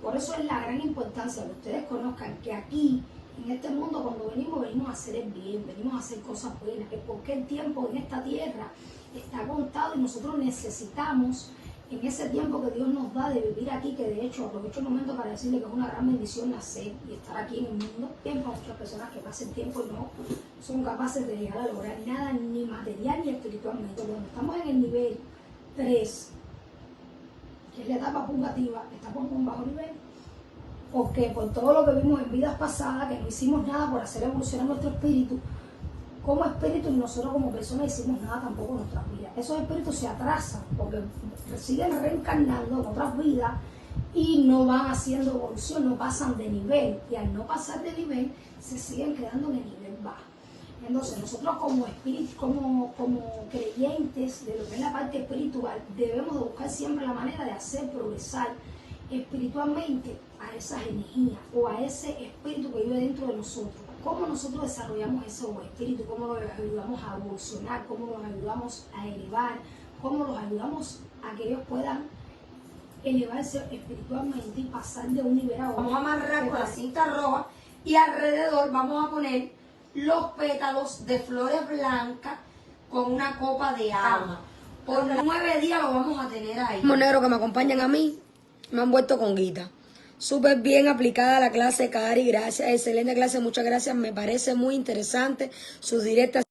Por eso es la gran importancia que ustedes conozcan que aquí, en este mundo, cuando venimos a hacer el bien, venimos a hacer cosas buenas, que porque el tiempo en esta tierra está contado y nosotros necesitamos, en ese tiempo que Dios nos da de vivir aquí, que de hecho aprovecho el momento para decirle que es una gran bendición nacer y estar aquí en el mundo. Tiempo, muchas personas que pasan tiempo y no son capaces de llegar a lograr nada, ni material ni espiritualmente. Cuando estamos en el nivel 3, que es la etapa purgativa, estamos en un bajo nivel. Porque por todo lo que vimos en vidas pasadas, que no hicimos nada por hacer evolucionar nuestro espíritu, como espíritu, y nosotros como personas hicimos nada tampoco en nuestras vidas. Esos espíritus se atrasan porque siguen reencarnando en otras vidas y no van haciendo evolución, no pasan de nivel. Y al no pasar de nivel, se siguen quedando en el nivel bajo. Entonces nosotros como espíritu, como creyentes de lo que es la parte espiritual, debemos de buscar siempre la manera de hacer progresar espiritualmente a esas energías o a ese espíritu que vive dentro de nosotros. ¿Cómo nosotros desarrollamos ese espíritu? ¿Cómo los ayudamos a evolucionar? ¿Cómo los ayudamos a elevar? ¿Cómo los ayudamos a que ellos puedan elevarse espiritualmente y pasar de un nivel a otro? Vamos a amarrar con la cinta roja y alrededor vamos a poner los pétalos de flores blancas con una copa de agua. Por 9 días lo vamos a tener ahí. Los negros que me acompañan a mí me han vuelto con guita. Súper bien aplicada la clase, Cari, gracias, excelente clase, muchas gracias, me parece muy interesante sus directas.